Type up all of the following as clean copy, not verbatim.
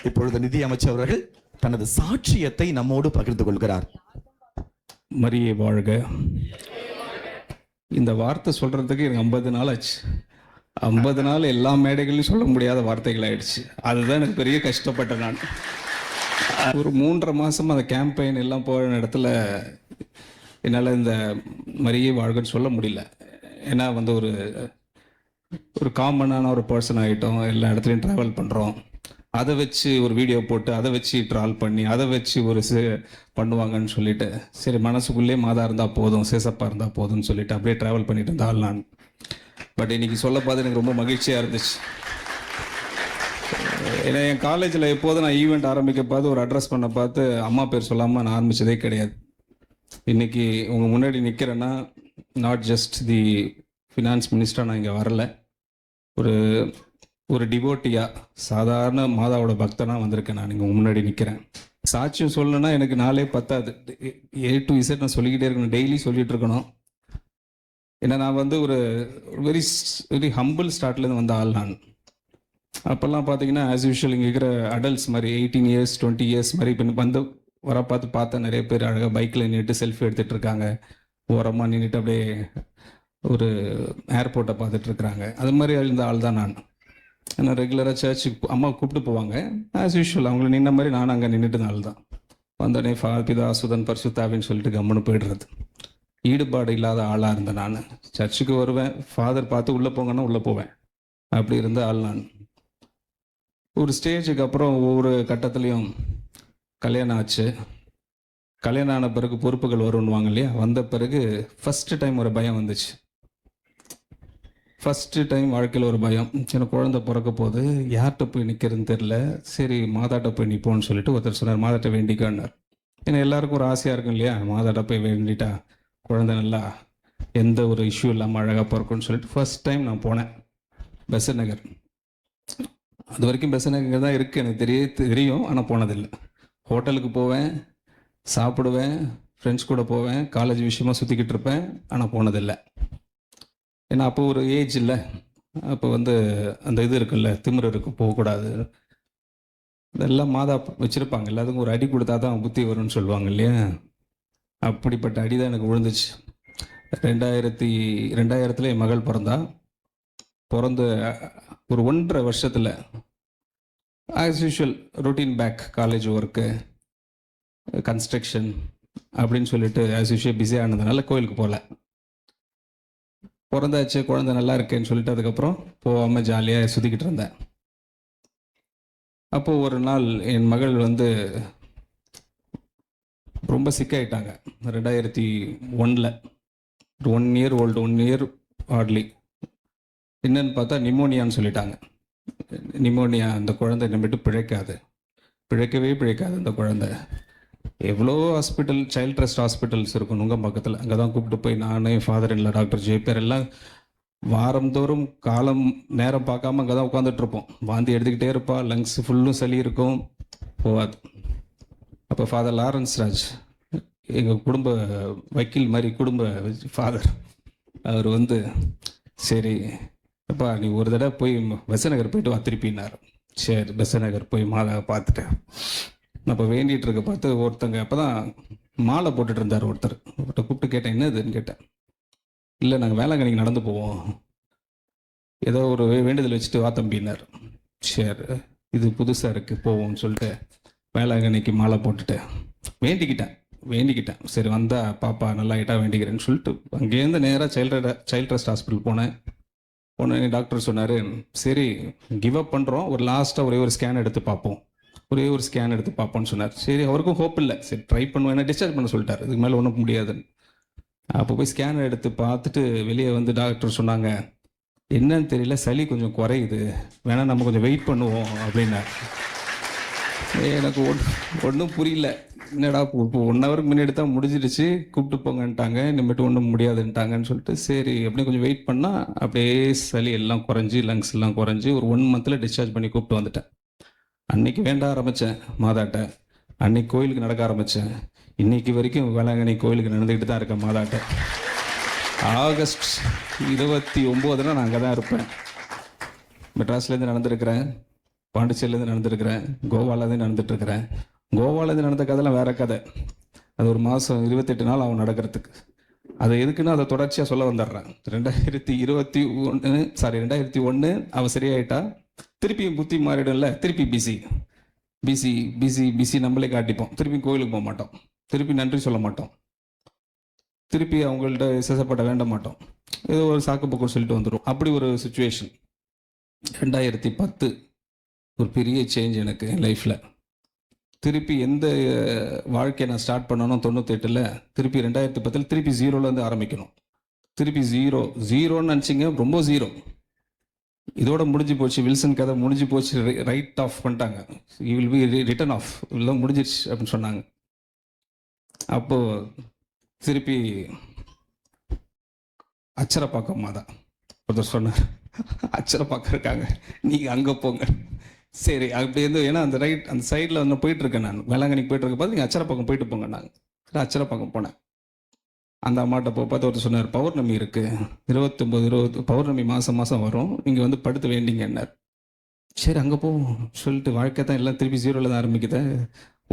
இப்பொழுது நிதி அமைச்சர் அவர்கள் தனது சாட்சியத்தை நம்மோடு பகிர்ந்து கொள்கிறார். மரியே வாழ்க. இந்த வார்த்தை சொல்றதுக்கு எனக்கு 50 நாள் ஆச்சு. 50 நாள் எல்லா மேடைகளையும் சொல்ல முடியாத வார்த்தைகள் ஆயிடுச்சு. அதுதான் எனக்கு பெரிய கஷ்டப்பட்டேன். நான் ஒரு 3.5 மாதம் அந்த கேம்பெயின் எல்லாம் போகிற இடத்துல என்னால் இந்த மரியே வாழ்கன்னு சொல்ல முடியல. ஏன்னா வந்து ஒரு காமனான ஒரு பர்சன் ஆகிட்டோம். எல்லா இடத்துலையும் ட்ராவல் பண்ணுறோம். அதை வச்சு ஒரு வீடியோ போட்டு அதை வச்சு ட்ரால் பண்ணி அதை வச்சு பண்ணுவாங்கன்னு சொல்லிட்டு சரி மனசுக்குள்ளே மாதா இருந்தால் போதும், சேசப்பா இருந்தால் போதும்னு சொல்லிட்டு அப்படியே ட்ராவல் பண்ணிட்டு இருந்தால் நான். பட் இன்னைக்கு சொல்ல பார்த்து எனக்கு ரொம்ப மகிழ்ச்சியாக இருந்துச்சு. ஏன்னா என் காலேஜில் எப்போதும் நான் ஈவெண்ட் ஆரம்பிக்க பார்த்து ஒரு அட்ரஸ் பண்ண பார்த்து அம்மா பேர் சொல்லாமல் நான் ஆரம்பித்ததே கிடையாது. இன்றைக்கி உங்கள் முன்னாடி நிற்கிறேன்னா நாட் ஜஸ்ட் தி ஃபினான்ஸ் மினிஸ்டராக நான் இங்கே வரல, ஒரு டிவோட்டியாக சாதாரண மாதாவோட பக்தனாக வந்திருக்கேன். நான் இங்கே முன்னாடி நிற்கிறேன். சாட்சியம் சொல்லணும்னா எனக்கு நாளே பத்தாது. A to Z நான் சொல்லிக்கிட்டே இருக்கணும், டெய்லி சொல்லிகிட்டு இருக்கணும். ஏன்னா நான் வந்து ஒரு வெரி ஹம்பிள் ஸ்டார்ட்லேருந்து வந்த ஆள் நான். அப்போல்லாம் பார்த்தீங்கன்னா ஆஸ் யூஷுவல் இங்கே இருக்கிற அடல்ட்ஸ் மாதிரி 18 years 20 years மாதிரி இப்போ வந்து பார்த்தா நிறைய பேர் அழகாக பைக்கில் நின்றுட்டு செல்ஃபி எடுத்துகிட்டு இருக்காங்க. ஓரமாக நின்றுட்டு அப்படியே ஒரு ஏர்போர்ட்டை பார்த்துட்ருக்குறாங்க. அது மாதிரி இருந்த ஆள் தான் நான். ஏன்னா ரெகுலராக சர்ச்சுக்கு அம்மா கூப்பிட்டு போவாங்க. ஆஸ் யூஷுவல் அவங்கள நின்ன மாதிரி நானும் அங்கே நின்றுட்டு நாள் தான். வந்தோடனே பிதா சுதன் பரிசுத்தாவின்னு சொல்லிட்டு கம்முன்னு போய்டுறது. ஈடுபாடு இல்லாத ஆளாக இருந்தேன் நான். சர்ச்சுக்கு வருவேன், ஃபாதர் பார்த்து உள்ளே போங்கன்னா உள்ளே போவேன். அப்படி இருந்த ஆள் நான். ஒரு ஸ்டேஜுக்கு அப்புறம் ஒவ்வொரு கட்டத்துலேயும் கல்யாணம் ஆச்சு. கல்யாணம் ஆன பிறகு பொறுப்புகள் வருவாங்க இல்லையா, வந்த பிறகு ஃபஸ்ட்டு டைம் ஒரு பயம் வந்துச்சு. ஃபஸ்ட்டு டைம் வாழ்க்கையில் ஒரு பயம். சின்ன குழந்தை பிறக்க போது யார்கிட்ட போய் நிற்கிறதுன்னு தெரில. சரி மாதாட்ட போய் நிற்போன்னு சொல்லிட்டு ஒருத்தர் சொன்னார், மாதாட்ட வேண்டிக்கான்னார். ஏன்னா எல்லாருக்கும் ஒரு ஆசையாக இருக்கும் இல்லையா, மாதாட்ட போய் வேண்டிட்டா குழந்தை நல்லா எந்த ஒரு இஷ்யூ இல்லாமல் அழகாக பிறக்கும்னு சொல்லிட்டு ஃபஸ்ட் டைம் நான் போனேன் பெசன்ட் நகர். அது வரைக்கும் பெசன்ட் நகர் தான் இருக்குது எனக்கு தெரியும், ஆனால் போனதில்லை. ஹோட்டலுக்கு போவேன், சாப்பிடுவேன், ஃப்ரெண்ட்ஸ் கூட போவேன், காலேஜ் விஷயமாக சுற்றிக்கிட்டு இருப்பேன், ஆனால் போனதில்லை. ஏன்னா அப்போ ஒரு ஏஜ் இல்லை, அப்போ வந்து அந்த இது இருக்குல்ல, திமிரு இருக்கு, போகக்கூடாது. இதெல்லாம் மாதா வச்சுருப்பாங்க, எல்லாத்துக்கும் ஒரு அடி கொடுத்தா தான் புத்தி வரும்னு சொல்லுவாங்க இல்லையா. அப்படிப்பட்ட அடி தான் எனக்கு விழுந்துச்சு. 2000 என் மகள் பிறந்த ஒரு 1.5 வருஷத்தில் as usual routine back, college work, construction அப்படின்னு சொல்லிட்டு ஆஸ் யூஷுவல் பிஸியாக ஆனதுனால கோயிலுக்கு போகல. பிறந்தாச்சு, குழந்தை நல்லா இருக்கேன்னு சொல்லிட்டு அதுக்கப்புறம் போகாமல் ஜாலியாக சுற்றிக்கிட்டு இருந்தேன். அப்போது ஒரு நாள் என் மகள் வந்து ரொம்ப சிக்காயிட்டாங்க. 2001 1 year old, 1 year ஹார்ட்லி. என்னன்னு பார்த்தா நிமோனியான்னு சொல்லிட்டாங்க. நிமோனியா, அந்த குழந்தை நம்மகிட்ட பிழைக்கவே அந்த குழந்தை. எவ்வளோ ஹாஸ்பிட்டல், சைல்ட் ட்ரஸ்ட் ஹாஸ்பிட்டல்ஸ் இருக்கும் உங்கள் பக்கத்தில், அங்கே தான் கூப்பிட்டு போய் நானே, ஃபாதர் இல்லை, டாக்டர் ஜெய்பேர் எல்லாம் வாரந்தோறும் நேரம் பார்க்காம அங்கே தான் உட்காந்துட்ருப்போம். வாந்தி எடுத்துக்கிட்டே இருப்பா, லங்ஸ் ஃபுல்லும் சளி இருக்கும், போகாது. அப்போ ஃபாதர் லாரன்ஸ் ராஜ், எங்கள் குடும்ப வக்கீல் மாதிரி ஃபாதர், அவர் வந்து சரி அப்பா நீ ஒரு தடவை போய் பெசநகர் போயிட்டு வா திருப்பினார். சரி பெசநகர் போய் மாதா பார்த்துட்டேன். அப்போ வேண்டிகிட்டு இருக்க பார்த்து ஒருத்தங்க அப்போ தான் மாலை போட்டுட்டு இருந்தார். ஒருத்தர்கிட்ட கூப்பிட்டு கேட்டேன், என்னதுன்னு கேட்டேன். இல்லை நாங்கள் வேளாங்கண்ணிக்கு நடந்து போவோம், ஏதோ ஒரு வேண்டுதல் வச்சுட்டு வா தம்பினார். சரி இது புதுசாக இருக்குது போவோம்னு சொல்லிட்டு வேளாங்கண்ணிக்கு மாலை போட்டுட்டு வேண்டிக்கிட்டேன். சரி வந்தால் பாப்பா நல்லா ஆகிட்டா வேண்டிக்கிறேன்னு சொல்லிட்டு அங்கேருந்து நேராக சைல்ட் ட்ரஸ்ட் ஹாஸ்பிட்டல் போனேன். உடனே டாக்டர் சொன்னார், சரி கிவ் அப் பண்ணுறோம், ஒரு லாஸ்ட்டாக ஒரே ஒரு ஸ்கேன் எடுத்து பார்ப்போம்னு சொன்னார். சரி அவருக்கும் ஹோப் இல்லை, சரி ட்ரை பண்ணுவேன், டிஸ்சார்ஜ் பண்ண சொல்லிட்டார், இதுக்கு மேலே ஒன்றும் முடியாதுன்னு. அப்போ போய் ஸ்கேன் எடுத்து பார்த்துட்டு வெளியே வந்து டாக்டர் சொன்னாங்க, என்னன்னு தெரியல சளி கொஞ்சம் குறையுது, வேணால் நம்ம கொஞ்சம் வெயிட் பண்ணுவோம் அப்படின்னா. எனக்கு ஒன்றும் புரியல, என்னடா இப்போ 1 hour முன்னாடி தான் முடிஞ்சிடுச்சு, கூப்பிட்டு போங்கன்ட்டாங்க, இனிமேட்டு ஒன்றும் முடியாதுன்ட்டாங்கன்னு சொல்லிட்டு சரி அப்படியே கொஞ்சம் வெயிட் பண்ணால் அப்படியே சளி எல்லாம் குறைஞ்சி, லங்ஸ் எல்லாம் குறைஞ்சி ஒரு 1 month டிஸ்சார்ஜ் பண்ணி கூப்பிட்டு வந்துட்டேன். அன்னைக்கு வேண்ட ஆரம்பித்தேன் மாதாட்ட, அன்னைக்கு கோயிலுக்கு நடக்க ஆரம்பித்தேன். இன்னைக்கு வரைக்கும் வேளாங்கண்ணி கோயிலுக்கு நடந்துக்கிட்டு தான் இருக்கேன் மாதாட்ட. ஆகஸ்ட் 29 நான் அங்கே தான் இருப்பேன். மெட்ராஸ்லேருந்து நடந்திருக்கிறேன், பாண்டிச்சேரியிலேருந்து நடந்துருக்கிறேன், கோவாலேருந்து நடந்துட்டுருக்கிறேன். கோவாலேருந்து நடந்த கதைலாம் வேறு கதை. அது ஒரு மாதம் 28 நாள் ஆகும் நடக்கிறதுக்கு. அது எதுக்குன்னு அதை தொடர்ச்சியாக சொல்ல வந்துடுறேன். 2001 அவள் சரியாயிட்டா, திருப்பி புத்தி மாறிடும்ல, திருப்பி பிசி பிசி பிசி பிசி நம்மளே காட்டிப்போம். திருப்பி கோயிலுக்கு போக மாட்டோம், திருப்பி நன்றி சொல்ல மாட்டோம், திருப்பி அவங்கள்ட்ட விசேஷப்பட வேண்ட மாட்டோம், ஏதோ ஒரு சாக்கு போக்கு சொல்லிட்டு வந்துடும். அப்படி ஒரு சுச்சுவேஷன். 2010 ஒரு பெரிய சேஞ்ச் எனக்கு என் லைஃப்பில். திருப்பி எந்த வாழ்க்கையை நான் ஸ்டார்ட் பண்ணணும் 98ல், திருப்பி 2010 திருப்பி ஜீரோலேருந்து ஆரம்பிக்கணும். திருப்பி ஜீரோன்னு நினச்சிங்க, ரொம்ப ஜீரோ. இதோட முடிஞ்சு போச்சு, வில்சன் கதை முடிஞ்சு போச்சு, ரைட் ஆஃப் பண்ணிட்டாங்க, you will be written off, இதெல்லாம் முடிஞ்சிடுச்சு அப்படின்னு சொன்னாங்க. அப்போது திருப்பி அச்சரப்பாக்கம் மாதா ஒருத்தர் சொன்னார், அச்சரப்பாக்கம் இருக்காங்க, நீங்கள் அங்கே போங்க. சரி அப்படி இருந்து, ஏன்னா அந்த அந்த சைடில் வந்து போயிட்டுருக்கேன் நான், வேளாங்கண்ணிக்கு போயிட்டுருக்க பார்த்து நீங்கள் அச்சரப்பாக்கம் போயிட்டு போங்க. நாங்கள் அச்சரப்பாக்கம் போனேன். அந்த அம்மாட்ட பார்த்து ஒருத்தர் சொன்னார், பௌர்ணமி இருக்குது 29 பௌர்ணமி மாதம் வரும், நீங்கள் வந்து படுத்து வேண்டிங்கன்னார். சரி அங்கே போவோம் சொல்லிட்டு, வாழ்க்கை தான் எல்லாம் திருப்பி ஜீரோவில் தான் ஆரம்பிக்குது,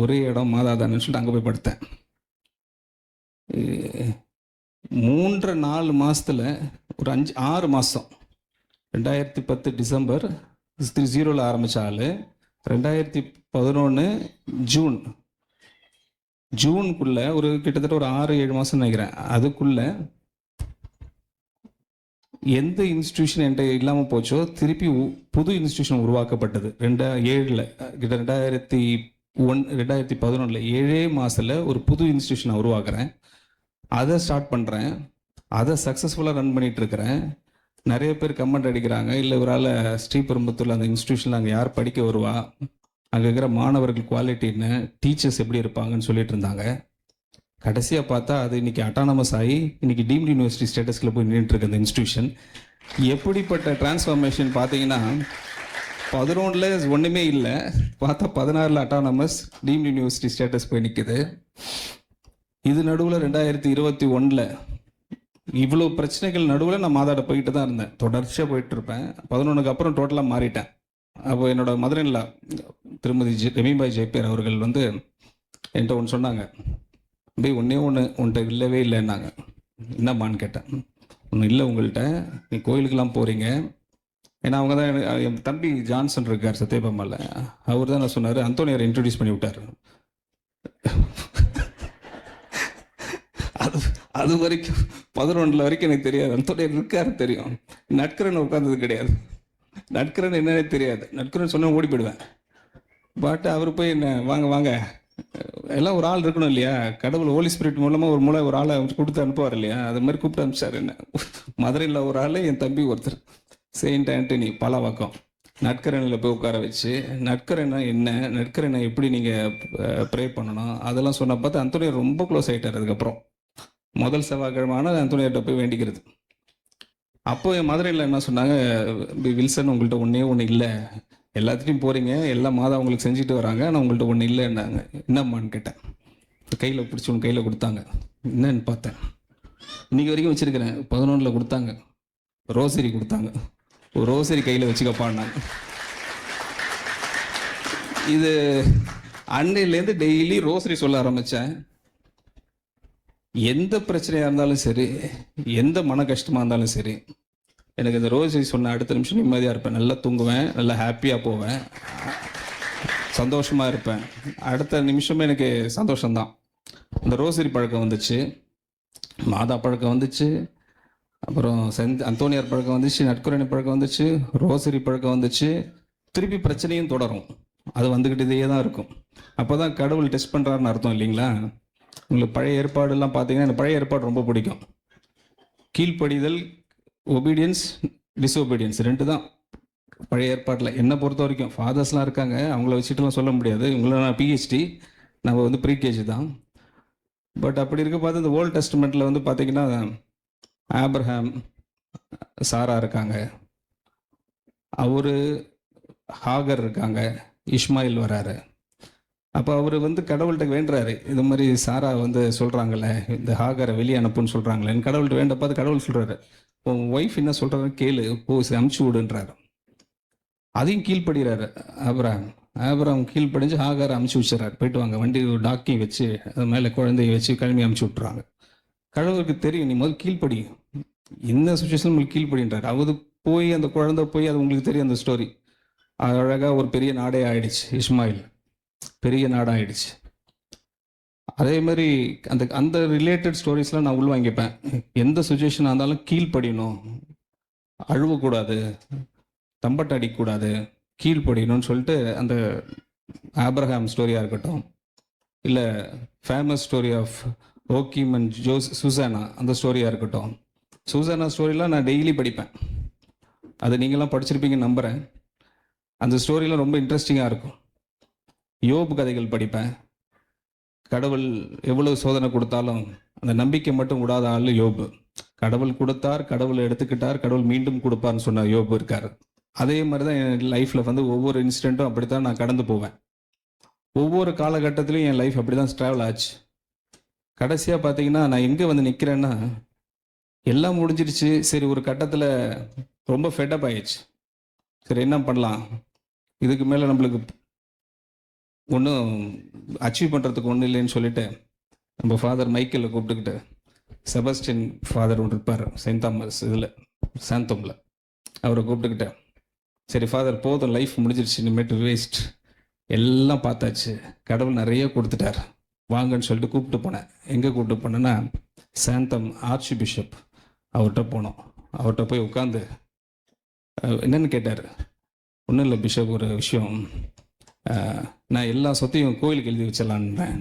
ஒரே இடம் மாதாதான்னு சொல்லிட்டு அங்கே போய் படுத்தேன். 3-4 மாதத்தில் ஒரு 5-6 மாதம், 2010 டிசம்பர் ஜீரோவில் ஆரம்பித்த ஆள், 2011 ஜூனுக்குள்ள ஒரு கிட்டத்தட்ட ஒரு 6-7 மாதம் நினைக்கிறேன், அதுக்குள்ள எந்த இன்ஸ்டிடியூஷன் என்கிட்ட இல்லாமல் போச்சோ திருப்பி புது இன்ஸ்டிடியூஷன் உருவாக்கப்பட்டது. 2011 7 மாதத்தில் ஒரு புது இன்ஸ்டிடியூஷனை உருவாக்குறேன். அதை ஸ்டார்ட் பண்ணுறேன், அதை சக்ஸஸ்ஃபுல்லாக ரன் பண்ணிகிட்டு இருக்கிறேன். நிறைய பேர் கமெண்ட் அடிக்கிறாங்க, இல்லை இவரால் ஸ்ரீபெரும்புத்தூரில் அந்த இன்ஸ்டிடியூஷனில் அங்கே யார் படிக்க வருவா, அங்கே இருக்கிற மாணவர்கள் குவாலிட்டி என்ன, டீச்சர்ஸ் எப்படி இருப்பாங்கன்னு சொல்லிட்டு இருந்தாங்க. கடைசியாக பார்த்தா அது இன்றைக்கி அட்டானமஸ் ஆகி இன்றைக்கி டீம்டு யூனிவர்சிட்டி ஸ்டேட்டஸில் போய் நின்றுட்டுருக்கு அந்த இன்ஸ்டிடியூஷன். எப்படிப்பட்ட டிரான்ஸ்ஃபார்மேஷன் பார்த்தீங்கன்னா, 11 ஒன்றுமே இல்லை, பார்த்தா 16 அட்டானமஸ் டீம்டு யூனிவர்சிட்டி ஸ்டேட்டஸ் போய் நிற்குது. இது நடுவில் 2021 இவ்வளோ பிரச்சனைகள் நடுவில் நான் மாதாட போயிட்டு தான் இருந்தேன், தொடர்ச்சியாக போயிட்டு இருப்பேன். 11க்கு அப்புறம் டோட்டலாக மாறிட்டேன். அப்போ என்னோட மதுரையில் திருமதி ரெமிபாய் ஜெய்பேர் அவர்கள் வந்து என்கிட்ட ஒன்று சொன்னாங்க, ஒன்றே ஒன்று உன்கிட்ட இல்லவே இல்லைன்னாங்க. என்னம்மான்னு கேட்டேன். ஒன்றும் இல்லை உங்கள்கிட்ட, நீ கோயிலுக்கெல்லாம் போகிறீங்க. ஏன்னா அவங்க தான் என் தம்பி ஜான்சன் இருக்கார் சத்யபாமாவில், அவர் தான் நான் சொன்னார், அந்தோனியாரை இன்ட்ரடியூஸ் பண்ணி விட்டார். அது வரைக்கும் 11 வரைக்கும் எனக்கு தெரியாது அந்தோனியார் இருக்காரு தெரியும், நட்கரன் உட்கார்ந்தது கிடையாது, நட்கரன் என்னன்னே தெரியாது. நட்கரன் சொன்ன ஓடி போயிடுவேன். பட் அவர் போய் என்ன வாங்க வாங்க, எல்லாம் ஒரு ஆள் இருக்கணும் இல்லையா, கடவுள் ஹோலி ஸ்பிரிட் மூலமாக ஒரு ஆளை கொடுத்து அனுப்புவார் இல்லையா, அது மாதிரி கூப்பிட்டு அனுப்பிச்சார் என்ன. மதுரையில் ஒரு ஆள், என் தம்பி ஒருத்தர் செயின்ட் ஆண்டனி பலவாக்கம், நட்கரனில் போய் உட்கார வச்சு, நட்கரனை என்ன, நட்கரனை எப்படி நீங்கள் ப்ரே பண்ணணும் அதெல்லாம் சொன்ன பார்த்து அந்தோனியார் ரொம்ப க்ளோஸ் ஆகிட்டார். அதுக்கப்புறம் முதல் செவ்வாய்க்கிழமான அந்தோனியார்கிட்ட போய் வேண்டிக்கிறது. அப்போ என் மதுரையில் என்ன சொன்னாங்க, வில்சன் உங்கள்கிட்ட ஒன்று இல்லை, எல்லாத்துலேயும் போகிறீங்க, எல்லா மாதம் உங்களுக்கு செஞ்சுட்டு வராங்க, ஆனால் உங்கள்கிட்ட ஒன்று இல்லைன்னாங்க. என்னம்மான்னு கேட்டேன். கையில் பிடிச்சி ஒன்று கையில் கொடுத்தாங்க. என்னன்னு பார்த்தேன், இன்றைக்கி வரைக்கும் வச்சுருக்கிறேன். 11 கொடுத்தாங்க, ரோசரி கொடுத்தாங்க. ஒரு ரோசரி கையில் வச்சுக்கப்பான்னாங்க. இது அன்னையிலேருந்து டெய்லி ரோசரி சொல்ல ஆரம்பித்தேன். எந்த பிரச்சனையாக இருந்தாலும் சரி, எந்த மன கஷ்டமாக இருந்தாலும் சரி, எனக்கு இந்த ரோசரி சொன்ன அடுத்த நிமிஷம் நிம்மதியாக இருப்பேன், நல்லா தூங்குவேன், நல்லா ஹாப்பியாக போவேன், சந்தோஷமாக இருப்பேன். அடுத்த நிமிஷமே எனக்கு சந்தோஷம்தான். இந்த ரோசரி பழக்கம் வந்துச்சு, மாதா பழக்கம் வந்துச்சு, அப்புறம் அந்தோனியார் பழக்கம் வந்துச்சு, நட்கரணி பழக்கம் வந்துச்சு, ரோசரி பழக்கம் வந்துச்சு. திருப்பி பிரச்சனையும் தொடரும், அது வந்துக்கிட்டே தான் இருக்கும். அப்போ தான் கடவுள் டெஸ்ட் பண்ணுறாருன்னு அர்த்தம் இல்லைங்களா. உங்களுக்கு பழைய ஏற்பாடுலாம் பார்த்தீங்கன்னா, எனக்கு பழைய ஏற்பாடு ரொம்ப பிடிக்கும். கீழ்ப்படிதல், ஒபீடியன்ஸ், டிஸ்ஒபீடியன்ஸ் 2 தான் பழைய ஏற்பாட்டில் என்னை பொறுத்த வரைக்கும். ஃபாதர்ஸ்லாம் இருக்காங்க, அவங்கள வச்சுட்டுலாம் சொல்ல முடியாது. இவங்கள நான் பிஹெச்டி, நம்ம வந்து ப்ரீகேஜி தான். பட் அப்படி இருக்க பார்த்து இந்த ஓல்ட் டெஸ்ட்மெண்ட்டில் வந்து பார்த்தீங்கன்னா, ஆப்ரஹாம், சாரா இருக்காங்க, அவர் ஹாகர் இருக்காங்க, இஸ்மாயில் வராரு. அப்போ அவர் வந்து கடவுள்கிட்ட வேண்டுறாரு, இது மாதிரி சாரா வந்து சொல்கிறாங்களே, இந்த ஹாகரை வெளியே அனுப்புன்னு சொல்கிறாங்களே, கடவுள்கிட்ட வேண்ட பார்த்து கடவுள் சொல்கிறாரு, உன் ஒய்ஃப் என்ன சொல்கிறாரு கேளு, அமுச்சு விடுன்றாரு. அதையும் கீழ்ப்படுகிறாரு ஆபிரகாம். ஆபிரகாம் கீழ்ப்படிஞ்சு ஆகாரை அமுச்சு வச்சுறாரு, போயிட்டு வாங்க வண்டி டாக்கிங் வச்சு அது மேலே குழந்தைய வச்சு கிளம்பி அமுச்சு விட்டுறாங்க. கடவுளுக்கு தெரியும் நீ முதல் கீழ்ப்படி, என்ன சுச்சுவேஷன் உங்களுக்கு கீழ்ப்படின்றாரு. அவரு போய் அந்த குழந்தை போய் அது உங்களுக்கு தெரியும் அந்த ஸ்டோரி. அழகாக ஒரு பெரிய நாடே ஆயிடுச்சு, இஸ்மாயில் பெரிய நாடாயிடுச்சு. அதே மாதிரி அந்த அந்த ரிலேட்டட் ஸ்டோரிஸ்லாம் நான் உள்வாங்கிப்பேன். எந்த சுச்சுவேஷனாக இருந்தாலும் கீழ்ப்படியணும், அழுவக்கூடாது, தம்பட்ட அடிக்கக்கூடாது, கீழ்ப்படியணும்னு சொல்லிட்டு அந்த ஆப்ரஹாம் ஸ்டோரியாக இருக்கட்டும், இல்லை famous story of Joachim and Susanna அந்த ஸ்டோரியாக இருக்கட்டும். சுசானா ஸ்டோரிலாம் நான் டெய்லி படிப்பேன், அது நீங்களாம் படிச்சிருப்பீங்கன்னு நம்புகிறேன். அந்த ஸ்டோரிலாம் ரொம்ப இன்ட்ரெஸ்டிங்காக இருக்கும். யோபு கதைகள் படிப்பேன். கடவுள் எவ்வளவு சோதனை கொடுத்தாலும் அந்த நம்பிக்கை மட்டும் விடாத ஆள் யோபு. கடவுள் கொடுத்தார், கடவுள் எடுத்துக்கிட்டார், கடவுள் மீண்டும் கொடுப்பார்னு சொன்ன யோபு இருக்கார். அதே மாதிரி தான் என் லைஃப்பில் வந்து ஒவ்வொரு இன்சிடெண்ட்டும் அப்படி தான் நான் கடந்து போவேன். ஒவ்வொரு காலகட்டத்திலையும் என் லைஃப் அப்படி தான் ட்ராவல் ஆச்சு. கடைசியாக பார்த்தீங்கன்னா நான் எங்கே வந்து நிற்கிறேன்னா, எல்லாம் முடிஞ்சிருச்சு. சரி, ஒரு கட்டத்தில் ரொம்ப ஃபெட்டப் ஆயிடுச்சு. சரி, என்ன பண்ணலாம், இதுக்கு மேலே நம்மளுக்கு ஒன்றும் அச்சீவ் பண்ணுறதுக்கு ஒன்றும் இல்லைன்னு சொல்லிட்டு நம்ம ஃபாதர் மைக்கேலை கூப்பிட்டுக்கிட்டு, செபஸ்டின் ஃபாதர் ஒன்று இருப்பார் செயின்ட் தாமஸ் இதில் சாந்தோமில், அவரை கூப்பிட்டுக்கிட்டு, சரி ஃபாதர் போதும், லைஃப் முடிஞ்சிருச்சு, இனிமேட்டு வேஸ்ட், எல்லாம் பார்த்தாச்சு, கடவுள் நிறைய கொடுத்துட்டார், வாங்கன்னு சொல்லிட்டு கூப்பிட்டு போனேன். எங்கே கூப்பிட்டு போனேன்னா சாந்தம் ஆர்ச்சி பிஷப் அவர்கிட்ட போனோம். அவர்கிட்ட போய் உட்காந்து என்னென்னு கேட்டார். ஒன்றும் இல்லை பிஷப், ஒரு விஷயம், நான் எல்லா சொத்தையும் கோயிலுக்கு எழுதி வச்சிடலான்றேன்.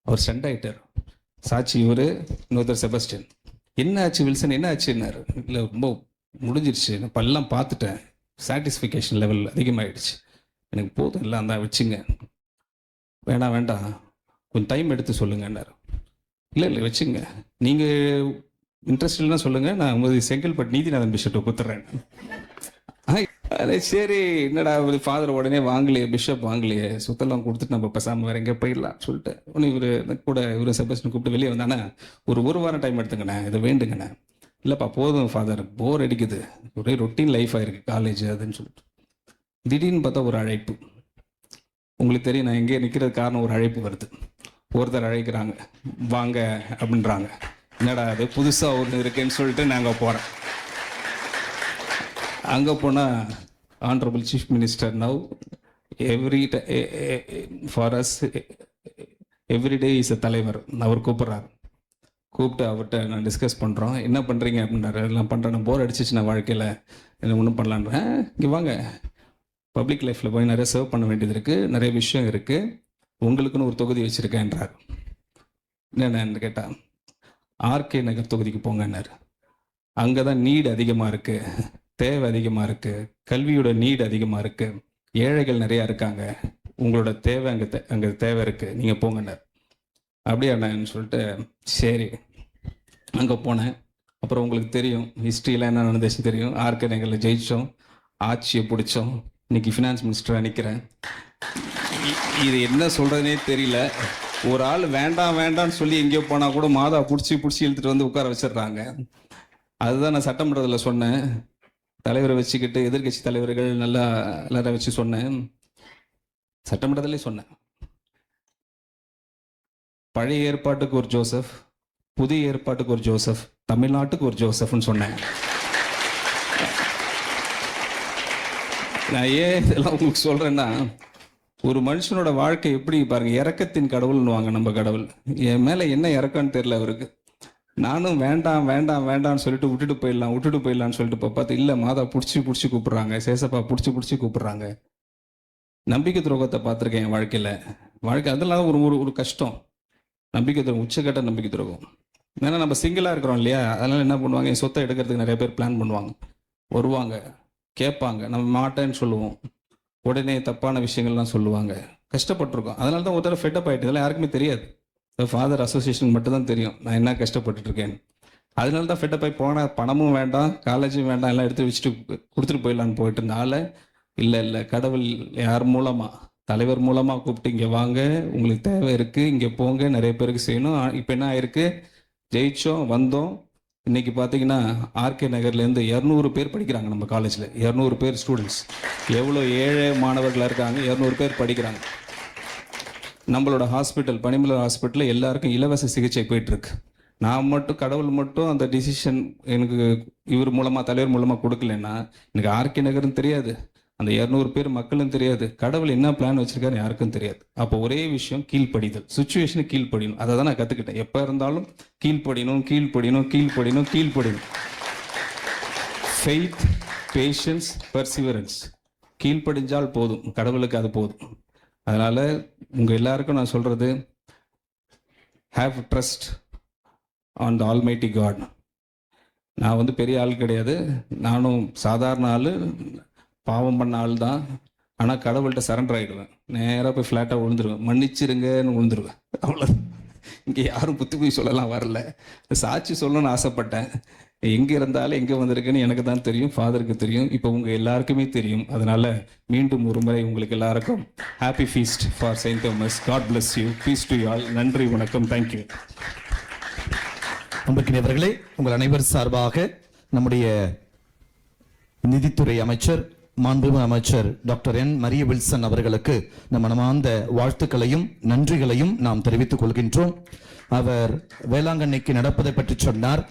அவர் ஸ்டண்ட் ஆகிட்டார். சாட்சி இவர், இன்னொருத்தர் செபஸ்டின். என்ன ஆச்சு வில்சன், என்ன ஆச்சுன்னாரு. இல்லை ரொம்ப முடிஞ்சிருச்சு, நான் இப்போ எல்லாம் பார்த்துட்டேன், சாட்டிஸ்ஃபிகேஷன் லெவல் அதிகமாகிடுச்சு, எனக்கு போதும், எல்லாம் தான் வச்சுங்க. வேண்டாம் வேண்டாம், கொஞ்சம் டைம் எடுத்து சொல்லுங்கன்னாரு. இல்லை இல்லை வச்சுங்க, நீங்கள் இன்ட்ரெஸ்ட் இல்லைன்னா சொல்லுங்கள், நான் உங்களுக்கு செங்கல்பட்டு நீதிநாதன் பிஷப்பை கொடுத்துட்றேன். அதே சரி, என்னடா ஃபாதர் உடனே வாங்கலையே, பிஷப் வாங்கலையே, சொத்தெல்லாம் கொடுத்துட்டு நம்ம பேசாமல் வேற எங்கே போயிடலாம் சொல்லிட்டு ஒன்று இவர் கூட இவர் செபஸ்டின் கூப்பிட்டு வெளியே வந்தானே, ஒரு வாரம் டைம் எடுத்துங்கண்ணே, இதை வேண்டுங்கண்ணே. இல்லைப்பா போதும் ஃபாதர், போர் அடிக்குது, ஒரே ரொட்டீன் லைஃப் ஆயிருக்கு காலேஜ் அதுன்னு சொல்லிட்டு. திடீர்னு பார்த்தா ஒரு அழைப்பு. உங்களுக்கு தெரியும் நான் எங்கே நிற்கிறது காரணம், ஒரு அழைப்பு வருது. ஒருத்தர் அழைக்கிறாங்க, வாங்க அப்படின்றாங்க. என்னடா அது புதுசாக ஒன்று இருக்குன்னு சொல்லிட்டு நாங்கள் போகிறேன். அங்கே போனால் honourable chief minister now for us everyday is a தலைவர், அவர் கூப்பிட்றாரு. கூப்பிட்டு அவர்கிட்ட நான் டிஸ்கஸ் பண்ணுறோம், என்ன பண்ணுறீங்க அப்படின்றாரு. எல்லாம் பண்ணுறேன், போர் அடிச்சிச்சு நான் வாழ்க்கையில், என்ன ஒன்றும் பண்ணலான்றேன். இங்கே வாங்க, பப்ளிக் லைஃப்பில் போய் நிறைய சர்வ் பண்ண வேண்டியது இருக்குது, நிறைய விஷயம் இருக்குது, உங்களுக்குன்னு ஒரு தொகுதி வச்சுருக்கேன்றார். என்னென்னு கேட்டால், ஆர்கே நகர் தொகுதிக்கு போங்கன்னாரு. அங்கே தான் நீடு அதிகமாக இருக்குது, தேவை அதிகமாக இருக்குது, கல்வியோட நீடு அதிகமாக இருக்குது, ஏழைகள் நிறையா இருக்காங்க, உங்களோட தேவை அங்கே தேவை இருக்குது, நீங்கள் போங்கன்னார். அப்படியே அண்ணான்னு சொல்லிட்டு சரி அங்கே போனேன். அப்புறம் உங்களுக்கு தெரியும் ஹிஸ்ட்ரியில் என்ன நடந்துச்சு தெரியும். ஆர்கே நகரில் ஜெயித்தோம், ஆட்சியை பிடிச்சோம், இன்னைக்கு ஃபினான்ஸ் மினிஸ்டராக நிற்கிறேன். இது என்ன சொல்கிறதுனே தெரியல. ஒரு ஆள் வேண்டாம் வேண்டாம்னு சொல்லி எங்கேயோ போனால் கூட மாதா பிடிச்சி இழுத்துட்டு வந்து உட்கார வச்சிடுறாங்க. அதுதான் நான் சட்டமன்றத்தில் சொன்னேன், தலைவரை வச்சுக்கிட்டு எதிர்கட்சி தலைவர்கள் நல்லா எல்லாரும் வச்சு சொன்னேன், சட்டமன்றத்திலே சொன்னேன், பழைய ஏற்பாட்டுக்கு ஒரு ஜோசப், புதிய ஏற்பாட்டுக்கு ஒரு ஜோசப், தமிழ்நாட்டுக்கு ஒரு ஜோசப்னு சொன்னேன். நான் ஏன் இதெல்லாம் உங்களுக்கு சொல்றேன்னா, ஒரு மனுஷனோட வாழ்க்கை எப்படி பாருங்க, இறக்கத்தின் கடவுள்னுவாங்க நம்ம கடவுள். என் மேல என்ன இறக்கம்னு தெரியல அவருக்கு. நானும் வேண்டாம் வேண்டாம் வேண்டாம்னு சொல்லிட்டு விட்டுட்டு போயிடலான்னு சொல்லிட்டு பார்த்து, இல்லை மாதா பிடிச்சி கூப்பிட்றாங்க, சேசப்பா பிடிச்சி கூப்பிட்றாங்க. நம்பிக்கை துரோகத்தை பார்த்துருக்கேன் என் வாழ்க்கை அதெல்லாம் ஒரு கஷ்டம். நம்பிக்கை துரோகம், உச்சக்கட்ட நம்பிக்கை துரோகம். ஏன்னா நம்ம சிங்கிளாக இருக்கிறோம் இல்லையா, அதனால என்ன பண்ணுவாங்க, என் சொத்தை எடுக்கிறதுக்கு நிறைய பேர் பிளான் பண்ணுவாங்க, வருவாங்க, கேட்பாங்க, நம்ம மாட்டேன்னு சொல்லுவோம், உடனே தப்பான விஷயங்கள்லாம் சொல்லுவாங்க, கஷ்டப்பட்டிருக்கோம். அதனால தான் ஒரு தடவை ஃபெட்டப் ஆகிட்டு, இதெல்லாம் யாருக்குமே தெரியாது, ஃபாதர் அசோசியேஷன் மட்டும் தான் தெரியும் நான் என்ன கஷ்டப்பட்டுட்டு இருக்கேன்னு. அதனால தான் ஃபெட்டப் ஆகி போனால் பணமும் வேண்டாம், காலேஜும் வேண்டாம், எல்லாம் எடுத்து வச்சுட்டு கொடுத்துட்டு போயிடலான்னு போயிட்டு இருந்தால, இல்லை கடவுள் யார் மூலமாக, தலைவர் மூலமாக கூப்பிட்டு இங்கே வாங்க, உங்களுக்கு தேவை இருக்குது, இங்கே போங்க, நிறைய பேருக்கு செய்யணும். இப்போ என்ன ஆயிருக்கு, ஜெயிச்சோம், வந்தோம், இன்னைக்கு பார்த்தீங்கன்னா ஆர்கே நகர்லேருந்து 200 பேர் படிக்கிறாங்க நம்ம காலேஜில். 200 பேர் ஸ்டூடெண்ட்ஸ். எவ்வளோ ஏழை மாணவர்களாக இருக்காங்க, 200 பேர் படிக்கிறாங்க. நம்மளோட ஹாஸ்பிட்டல், பனிமலர் ஹாஸ்பிட்டலில் எல்லாருக்கும் இலவச சிகிச்சை போயிட்டுருக்கு. நான் மட்டும், கடவுள் மட்டும் அந்த டிசிஷன் எனக்கு இவர் மூலமாக, தலைவர் மூலமாக கொடுக்கலன்னா எனக்கு ஆர்கே நகர்னு தெரியாது, அந்த 200 பேர் மக்களும் தெரியாது, கடவுள் என்ன பிளான் வச்சிருக்காரு யாருக்கும் தெரியாது. அப்போ ஒரே விஷயம், கீழ்ப்படிதல். சுச்சுவேஷனுக்கு கீழ்ப்படியணும். அதை தான் நான் கற்றுக்கிட்டேன். எப்போ இருந்தாலும் கீழ்ப்படியணும், கீழ்ப்படியணும், கீழ்ப்படியணும், கீழ்ப்படியணும். Faith, patience, perseverance. கீழ்ப்படிஞ்சால் போதும், கடவுளுக்கு அது போதும். அதனால் உங்கள் எல்லாருக்கும் நான் சொல்கிறது, have trust on the almighty God. நான் பெரிய ஆள் கிடையாது, நானும் சாதாரண ஆள், பாவம் பண்ண ஆள் தான். ஆனால் கடவுள்கிட்ட சரண்டர் ஆகிடுவேன். நேராக போய் ஃப்ளாட்டாக விழுந்துருவேன், மன்னிச்சிருங்கன்னு விழுந்துருவேன். அவ்வளோ. இங்கே யாரும் புத்தி போய் சொல்லலாம் வரல, சாட்சி சொல்லணும்னு ஆசைப்பட்டேன். எங்கே இருந்தாலும் எங்கே வந்திருக்குன்னு எனக்கு தான் தெரியும், ஃபாதருக்கு தெரியும், இப்போ உங்கள் எல்லாருக்குமே தெரியும். அதனால் மீண்டும் ஒரு முறை உங்களுக்கு எல்லாருக்கும் happy feast for Saint Thomas. God bless you. Peace to you all. நன்றி, வணக்கம், தேங்க்யூ. அன்புக்கினியவர்களே, உங்கள் அனைவர் சார்பாக நம்முடைய நிதித்துறை அமைச்சர், மாண்புமிகு அமைச்சர் டாக்டர் என் மரிய வில்சன் அவர்களுக்கு நம் மனமார்ந்த வாழ்த்துக்களையும் நன்றிகளையும் நாம் தெரிவித்துக் கொள்கின்றோம். அவர் வேளாங்கண்ணிக்கு நடப்பதை பற்றி சொன்னார்.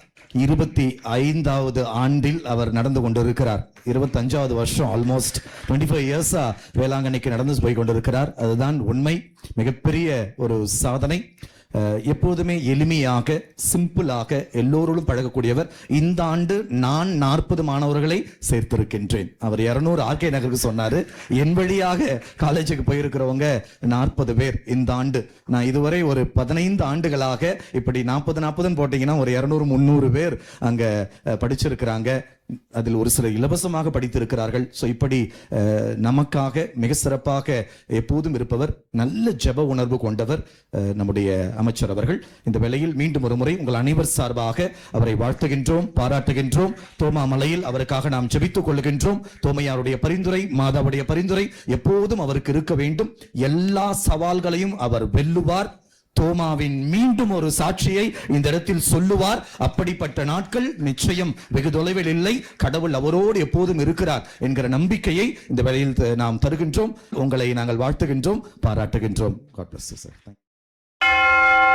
25வது ஆண்டில் அவர் நடந்து கொண்டிருக்கிறார். 25வது வருஷம், ஆல்மோஸ்ட் 25 இயர்ஸா வேளாங்கண்ணிக்கு நடந்து போய் கொண்டிருக்கிறார். அதுதான் உண்மை. மிகப்பெரிய ஒரு சாதனை. எப்போதுமே எளிமையாக, சிம்பிளாக எல்லோரோடும் பழகக்கூடியவர். இந்த ஆண்டு நான் 40 மாணவர்களை சேர்த்திருக்கின்றேன். அவர் 200 ஆர்கே நகருக்கு சொன்னாரு. என் வழியாக காலேஜுக்கு போயிருக்கிறவங்க 40 பேர் இந்த ஆண்டு. நான் இதுவரை ஒரு 15 ஆண்டுகளாக இப்படி 40 போட்டீங்கன்னா ஒரு 200 300 பேர் அங்க படிச்சிருக்கிறாங்க. அதில் ஒரு சிலர் இலவசமாக படித்திருக்கிறார்கள். ஸோ இப்படி நமக்காக மிக சிறப்பாக எப்போதும் இருப்பவர், நல்ல ஜெப உணர்வு கொண்டவர் நம்முடைய அமைச்சர் அவர்கள். இந்த வேளையில் மீண்டும் ஒரு முறை உங்கள் அனைவர் சார்பாக அவரை வாழ்த்துகின்றோம், பாராட்டுகின்றோம். தோமா மலையில் அவருக்காக நாம் ஜெபித்துக் கொள்கின்றோம். தோமையாருடைய பரிந்துரை, மாதாவுடைய பரிந்துரை எப்போதும் அவருக்கு இருக்க வேண்டும். எல்லா சவால்களையும் அவர் வெல்லுவார். தோமாவின் மீண்டும் ஒரு சாட்சியை இந்த இடத்தில் சொல்லுவார். அப்படிப்பட்ட நாட்கள் நிச்சயம் வெகு தொலைவில் இல்லை. கடவுள் அவரோடு எப்போதும் இருக்கிறார் என்கிற நம்பிக்கையை இந்த வேளையில் நாம் தருகின்றோம். உங்களை நாங்கள் வாழ்த்துகின்றோம், பாராட்டுகின்றோம். God bless you, sir. Thank you.